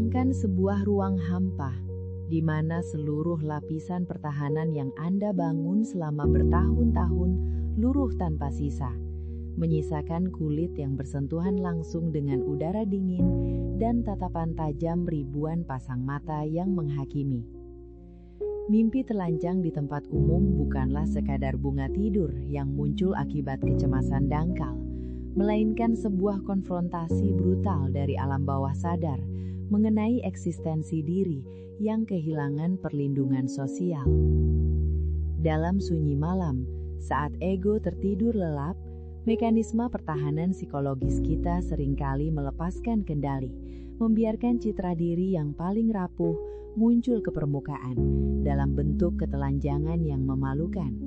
Bayangkan sebuah ruang hampa, di mana seluruh lapisan pertahanan yang Anda bangun selama bertahun-tahun luruh tanpa sisa, menyisakan kulit yang bersentuhan langsung dengan udara dingin dan tatapan tajam ribuan pasang mata yang menghakimi. Mimpi telanjang di tempat umum bukanlah sekadar bunga tidur yang muncul akibat kecemasan dangkal, melainkan sebuah konfrontasi brutal dari alam bawah sadar mengenai eksistensi diri yang kehilangan perlindungan sosial. Dalam sunyi malam, saat ego tertidur lelap, mekanisme pertahanan psikologis kita seringkali melepaskan kendali, membiarkan citra diri yang paling rapuh muncul ke permukaan dalam bentuk ketelanjangan yang memalukan.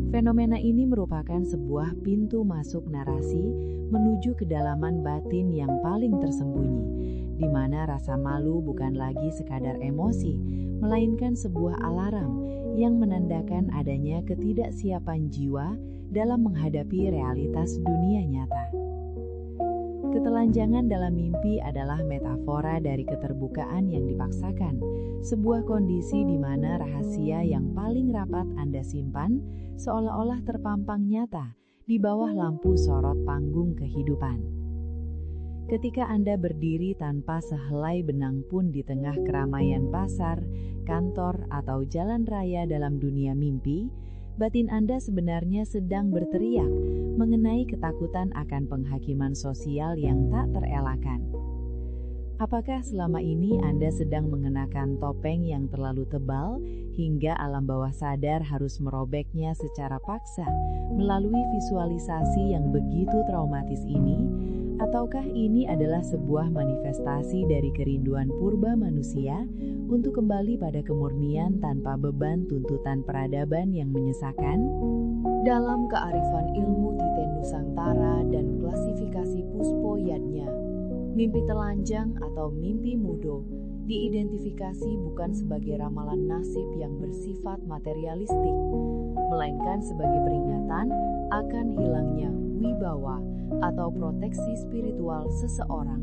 Fenomena ini merupakan sebuah pintu masuk narasi menuju kedalaman batin yang paling tersembunyi, di mana rasa malu bukan lagi sekadar emosi, melainkan sebuah alarm yang menandakan adanya ketidaksiapan jiwa dalam menghadapi realitas dunia nyata. Ketelanjangan dalam mimpi adalah metafora dari keterbukaan yang dipaksakan, sebuah kondisi di mana rahasia yang paling rapat Anda simpan seolah-olah terpampang nyata di bawah lampu sorot panggung kehidupan. Ketika Anda berdiri tanpa sehelai benang pun di tengah keramaian pasar, kantor, atau jalan raya dalam dunia mimpi, batin Anda sebenarnya sedang berteriak mengenai ketakutan akan penghakiman sosial yang tak terelakkan. Apakah selama ini Anda sedang mengenakan topeng yang terlalu tebal hingga alam bawah sadar harus merobeknya secara paksa melalui visualisasi yang begitu traumatis ini? Ataukah ini adalah sebuah manifestasi dari kerinduan purba manusia untuk kembali pada kemurnian tanpa beban tuntutan peradaban yang menyesakan? Dalam kearifan ilmu Titen Nusantara dan klasifikasi Puspo Yadnya, mimpi telanjang atau mimpi mudo diidentifikasi bukan sebagai ramalan nasib yang bersifat materialistik, melainkan sebagai peringatan akan hilangnya wibawa atau proteksi spiritual seseorang.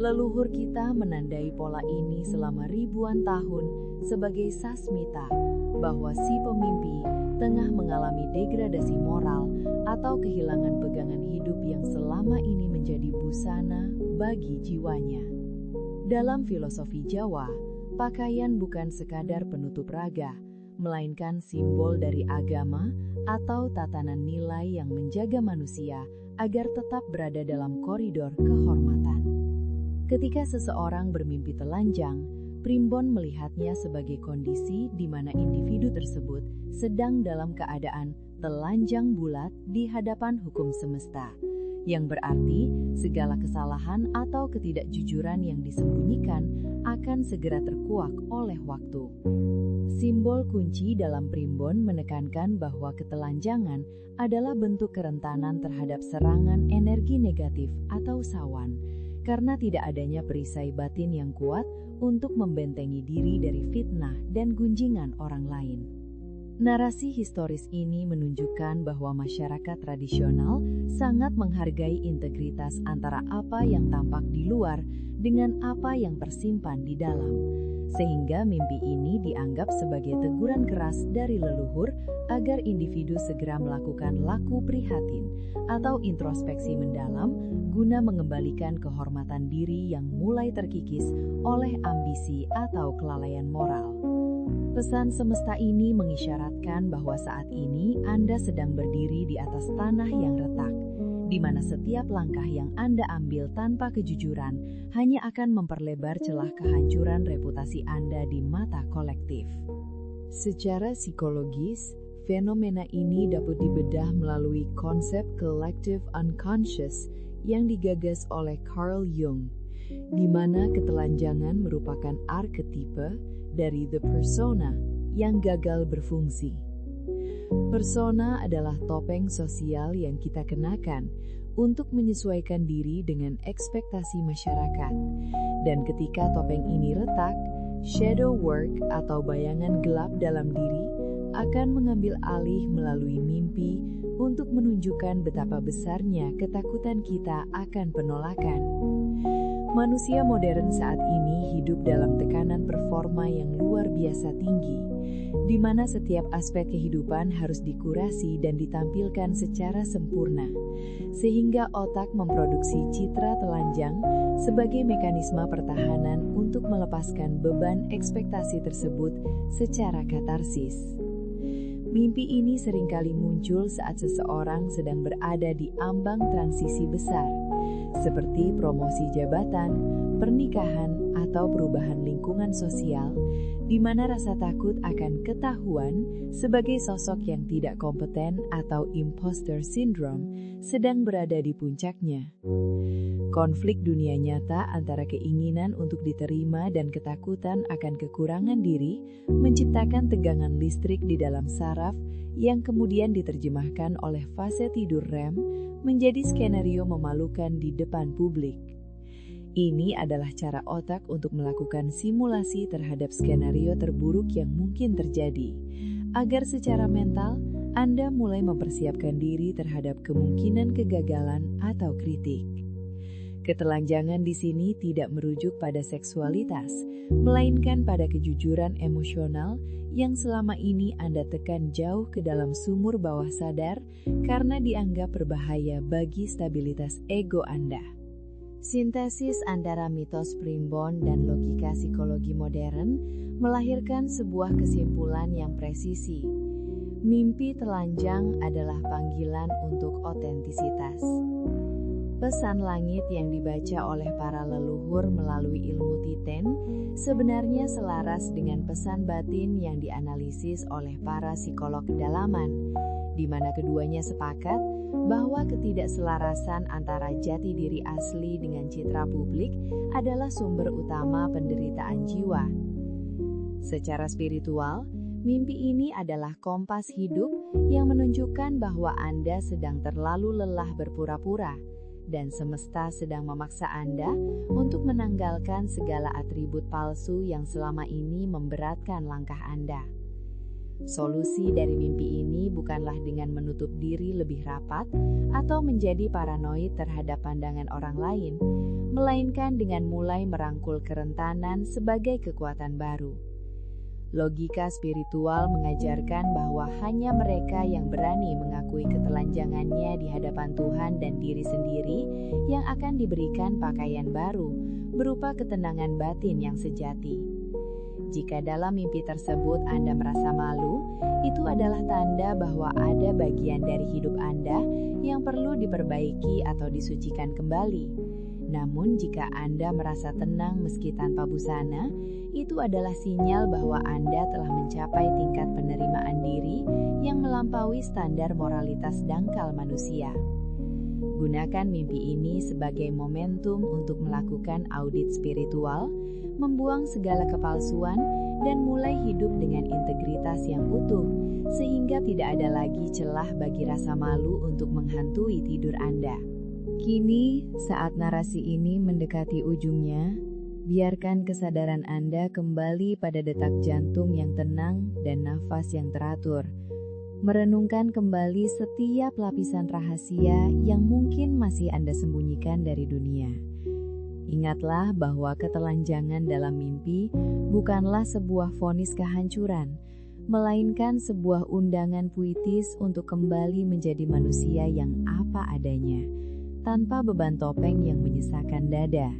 Leluhur kita menandai pola ini selama ribuan tahun sebagai sasmita bahwa si pemimpi tengah mengalami degradasi moral atau kehilangan pegangan hidup yang selama ini menjadi busana bagi jiwanya. Dalam filosofi Jawa, pakaian bukan sekadar penutup raga, melainkan simbol dari agama atau tatanan nilai yang menjaga manusia agar tetap berada dalam koridor kehormatan. Ketika seseorang bermimpi telanjang, primbon melihatnya sebagai kondisi di mana individu tersebut sedang dalam keadaan telanjang bulat di hadapan hukum semesta, yang berarti segala kesalahan atau ketidakjujuran yang disembunyikan akan segera terkuak oleh waktu. Simbol kunci dalam primbon menekankan bahwa ketelanjangan adalah bentuk kerentanan terhadap serangan energi negatif atau sawan, karena tidak adanya perisai batin yang kuat untuk membentengi diri dari fitnah dan gunjingan orang lain. Narasi historis ini menunjukkan bahwa masyarakat tradisional sangat menghargai integritas antara apa yang tampak di luar dengan apa yang tersimpan di dalam, sehingga mimpi ini dianggap sebagai teguran keras dari leluhur agar individu segera melakukan laku prihatin atau introspeksi mendalam guna mengembalikan kehormatan diri yang mulai terkikis oleh ambisi atau kelalaian moral. Pesan semesta ini mengisyaratkan bahwa saat ini Anda sedang berdiri di atas tanah yang retak, di mana setiap langkah yang Anda ambil tanpa kejujuran hanya akan memperlebar celah kehancuran reputasi Anda di mata kolektif. Secara psikologis, fenomena ini dapat dibedah melalui konsep collective unconscious yang digagas oleh Carl Jung, di mana ketelanjangan merupakan arketipe dari the persona yang gagal berfungsi. Persona adalah topeng sosial yang kita kenakan untuk menyesuaikan diri dengan ekspektasi masyarakat. Dan ketika topeng ini retak, shadow work atau bayangan gelap dalam diri akan mengambil alih melalui mimpi untuk menunjukkan betapa besarnya ketakutan kita akan penolakan. Manusia modern saat ini hidup dalam tekanan performa yang luar biasa tinggi, di mana setiap aspek kehidupan harus dikurasi dan ditampilkan secara sempurna, sehingga otak memproduksi citra telanjang sebagai mekanisme pertahanan untuk melepaskan beban ekspektasi tersebut secara katarsis. Mimpi ini seringkali muncul saat seseorang sedang berada di ambang transisi besar, seperti promosi jabatan, pernikahan, atau perubahan lingkungan sosial, di mana rasa takut akan ketahuan sebagai sosok yang tidak kompeten atau imposter syndrome sedang berada di puncaknya. Konflik dunia nyata antara keinginan untuk diterima dan ketakutan akan kekurangan diri menciptakan tegangan listrik di dalam saraf yang kemudian diterjemahkan oleh fase tidur REM menjadi skenario memalukan di depan publik. Ini adalah cara otak untuk melakukan simulasi terhadap skenario terburuk yang mungkin terjadi, agar secara mental Anda mulai mempersiapkan diri terhadap kemungkinan kegagalan atau kritik. Ketelanjangan di sini tidak merujuk pada seksualitas, melainkan pada kejujuran emosional yang selama ini Anda tekan jauh ke dalam sumur bawah sadar karena dianggap berbahaya bagi stabilitas ego Anda. Sintesis antara mitos primbon dan logika psikologi modern melahirkan sebuah kesimpulan yang presisi. Mimpi telanjang adalah panggilan untuk otentisitas. Pesan langit yang dibaca oleh para leluhur melalui ilmu titen sebenarnya selaras dengan pesan batin yang dianalisis oleh para psikolog kedalaman, di mana keduanya sepakat bahwa ketidakselarasan antara jati diri asli dengan citra publik adalah sumber utama penderitaan jiwa. Secara spiritual, mimpi ini adalah kompas hidup yang menunjukkan bahwa Anda sedang terlalu lelah berpura-pura, dan semesta sedang memaksa Anda untuk menanggalkan segala atribut palsu yang selama ini memberatkan langkah Anda. Solusi dari mimpi ini bukanlah dengan menutup diri lebih rapat atau menjadi paranoid terhadap pandangan orang lain, melainkan dengan mulai merangkul kerentanan sebagai kekuatan baru. Logika spiritual mengajarkan bahwa hanya mereka yang berani mengakui ketelanjangannya di hadapan Tuhan dan diri sendiri yang akan diberikan pakaian baru berupa ketenangan batin yang sejati. Jika dalam mimpi tersebut Anda merasa malu, itu adalah tanda bahwa ada bagian dari hidup Anda yang perlu diperbaiki atau disucikan kembali. Namun jika Anda merasa tenang meski tanpa busana, itu adalah sinyal bahwa Anda telah mencapai tingkat penerimaan diri yang melampaui standar moralitas dangkal manusia. Gunakan mimpi ini sebagai momentum untuk melakukan audit spiritual, membuang segala kepalsuan, dan mulai hidup dengan integritas yang utuh, sehingga tidak ada lagi celah bagi rasa malu untuk menghantui tidur Anda. Kini, saat narasi ini mendekati ujungnya, biarkan kesadaran Anda kembali pada detak jantung yang tenang dan nafas yang teratur. Merenungkan kembali setiap lapisan rahasia yang mungkin masih Anda sembunyikan dari dunia. Ingatlah bahwa ketelanjangan dalam mimpi bukanlah sebuah vonis kehancuran, melainkan sebuah undangan puitis untuk kembali menjadi manusia yang apa adanya, tanpa beban topeng yang menyisakan dada.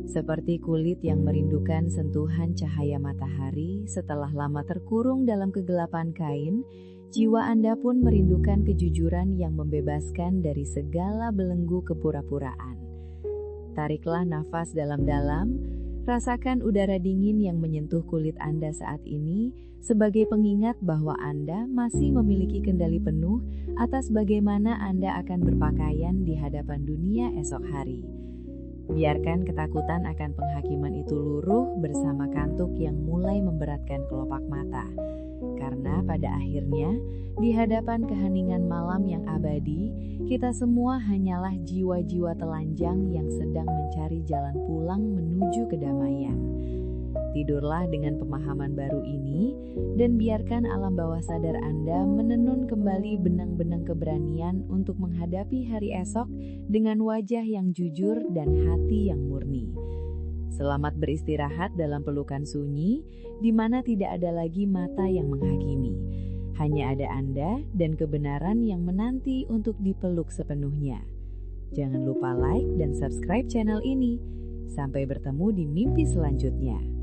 Seperti kulit yang merindukan sentuhan cahaya matahari setelah lama terkurung dalam kegelapan kain, jiwa Anda pun merindukan kejujuran yang membebaskan dari segala belenggu kepura-puraan. Tariklah nafas dalam-dalam, rasakan udara dingin yang menyentuh kulit Anda saat ini sebagai pengingat bahwa Anda masih memiliki kendali penuh atas bagaimana Anda akan berpakaian di hadapan dunia esok hari. Biarkan ketakutan akan penghakiman itu luruh bersama kantuk yang mulai memberatkan kelopak mata. Karena pada akhirnya, di hadapan keheningan malam yang abadi, kita semua hanyalah jiwa-jiwa telanjang yang sedang mencari jalan pulang menuju kedamaian. Tidurlah dengan pemahaman baru ini, dan biarkan alam bawah sadar Anda menenun kembali benang-benang keberanian untuk menghadapi hari esok dengan wajah yang jujur dan hati yang murni. Selamat beristirahat dalam pelukan sunyi, di mana tidak ada lagi mata yang menghakimi. Hanya ada Anda dan kebenaran yang menanti untuk dipeluk sepenuhnya. Jangan lupa like dan subscribe channel ini. Sampai bertemu di mimpi selanjutnya.